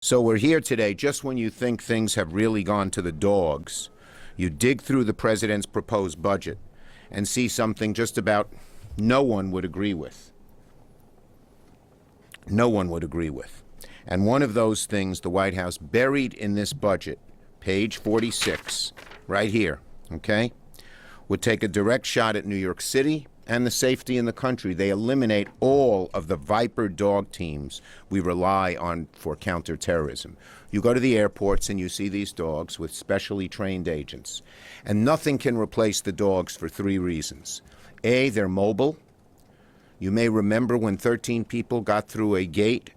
So we're here today just when you think things have really gone to the dogs. You dig through the president's proposed budget and see something just about no one would agree with. No one would agree with. And one of those things the White House buried in this budget, page 46, right here, okay, would take a direct shot at New York City and the safety in the country. They eliminate all of the VIPR dog teams we rely on for counterterrorism. You go to the airports and you see these dogs with specially trained agents. And nothing can replace the dogs for three reasons. A, they're mobile. You may remember when 13 people got through a gate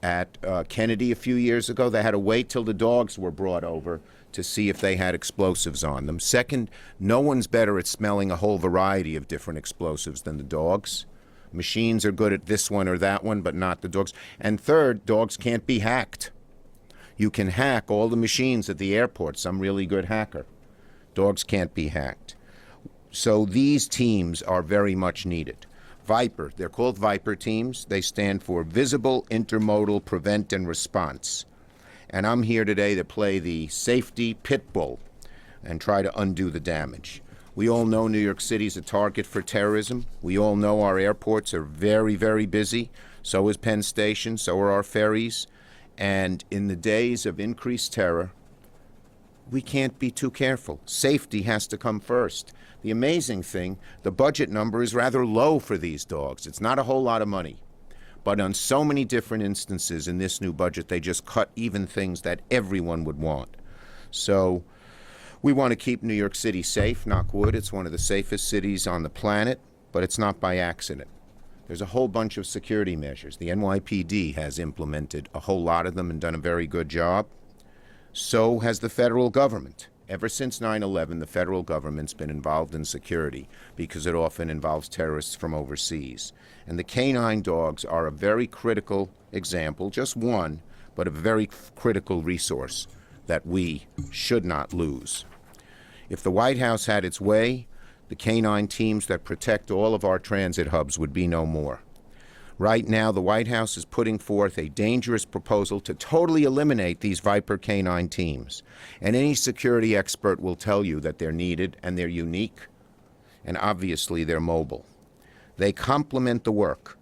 at Kennedy a few years ago. They had to wait till the dogs were brought over to see if they had explosives on them. Second, no one's better at smelling a whole variety of different explosives than the dogs. Machines are good at this one or that one, but not the dogs. And third, dogs can't be hacked. You can hack all the machines at the airport, some really good hacker. Dogs can't be hacked. So these teams are very much needed. VIPR, they're called VIPR teams. They stand for Visible, Intermodal, Prevent, and Response. And I'm here today to play the safety pit bull and try to undo the damage. We all know New York City's a target for terrorism. We all know our airports are very, very busy. So is Penn Station, so are our ferries. And in the days of increased terror, we can't be too careful. Safety has to come first. The amazing thing, the budget number is rather low for these dogs. It's not a whole lot of money. But on so many different instances in this new budget, they just cut even things that everyone would want. So we want to keep New York City safe, knock wood. It's one of the safest cities on the planet, but it's not by accident. There's a whole bunch of security measures. The NYPD has implemented a whole lot of them and done a very good job. So has the federal government. Ever since 9/11, the federal government's been involved in security because it often involves terrorists from overseas. And the canine dogs are a very critical example, just one, but a very critical resource that we should not lose. If the White House had its way, the canine teams that protect all of our transit hubs would be no more. Right now, the White House is putting forth a dangerous proposal to totally eliminate these VIPR canine teams. And any security expert will tell you that they're needed and they're unique, and obviously they're mobile. They complement the work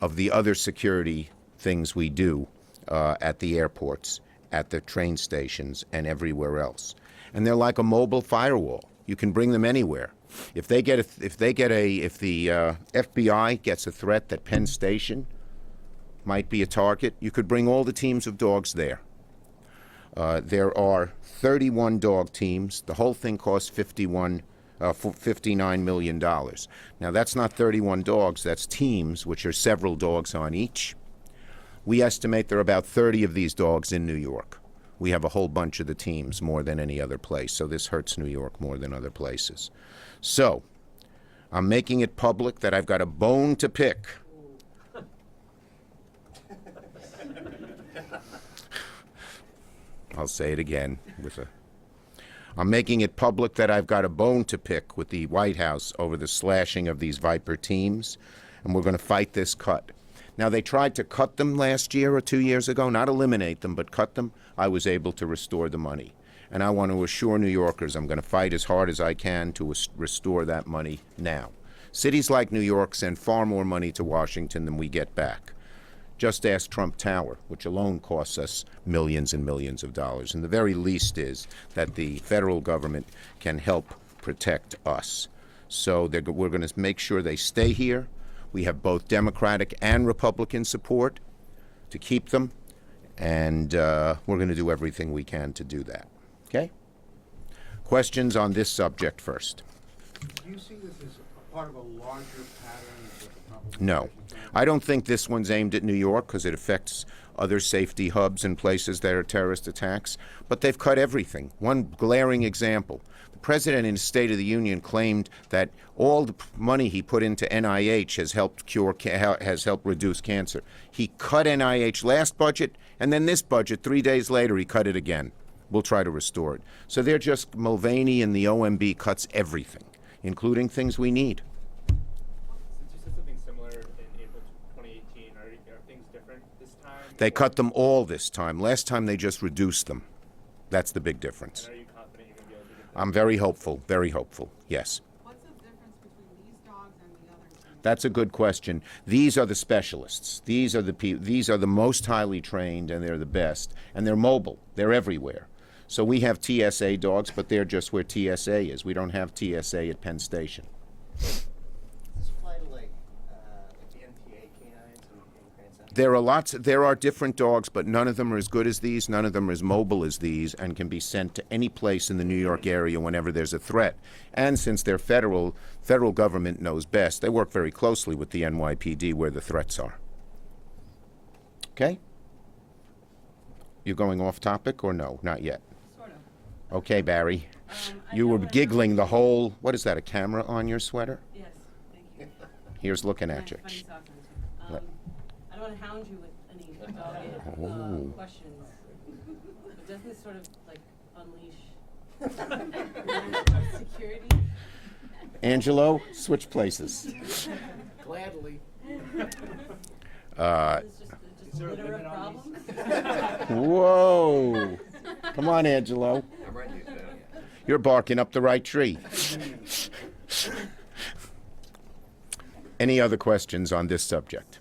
of the other security things we do at the airports, at the train stations, and everywhere else. And they're like a mobile firewall. You can bring them anywhere. If the FBI gets a threat that Penn Station might be a target, you could bring all the teams of dogs there. There are 31 dog teams. The whole thing costs $59 million. Now, that's not 31 dogs. That's teams, which are several dogs on each. We estimate there are about 30 of these dogs in New York. We have a whole bunch of the teams, more than any other place, so this hurts New York more than other places. So, I'm making it public that I've got a bone to pick. I'll say it again I'm making it public that I've got a bone to pick with the White House over the slashing of these VIPR teams, and we're going to fight this cut. Now, they tried to cut them last year or 2 years ago, not eliminate them, but cut them. I was able to restore the money. And I want to assure New Yorkers I'm going to fight as hard as I can to restore that money now. Cities like New York send far more money to Washington than we get back. Just ask Trump Tower, which alone costs us millions and millions of dollars. And the very least is that the federal government can help protect us. So we're going to make sure they stay here. We have both Democratic and Republican support to keep them, and we're going to do everything we can to do that. Okay? Questions on this subject first? Do you see this as a part of a larger pattern? No. I don't think this one's aimed at New York because it affects other safety hubs and places that are terrorist attacks, but they've cut everything. One glaring example. The president in his State of the Union claimed that all the money he put into NIH has helped reduce cancer. He cut NIH last budget, and then this budget, 3 days later, he cut it again. We'll try to restore it. So they're just Mulvaney and the OMB cuts everything, including things we need. Since you said something similar in April 2018, are things different this time? They cut them all this time. Last time they just reduced them. That's the big difference. And are you confident you're going to be able to get that? I'm very hopeful, yes. What's the difference between these dogs and the others? That's a good question. These are the specialists. These are the most highly trained, and they're the best. And they're mobile. They're everywhere. So we have TSA dogs, but they're just where TSA is. We don't have TSA at Penn Station. Does this apply to like the NTA canines in Grand Central? There are different dogs, but none of them are as good as these. None of them are as mobile as these, and can be sent to any place in the New York area whenever there's a threat. And since they're federal government knows best. They work very closely with the NYPD where the threats are. Okay? You going off topic or no? Not yet. Sort of. Okay, Barry. I You know were what- giggling the whole. What is that? A camera on your sweater? Yes, thank you. Here's looking I at you. have funny socks on, too. Let- I don't want to hound you with any dogged Oh. questions, but doesn't this sort of like unleash security? Angelo, switch places. Gladly. It's just a litter of problems? Whoa. Come on, Angelo. I'm right here. You're barking up the right tree. Any other questions on this subject?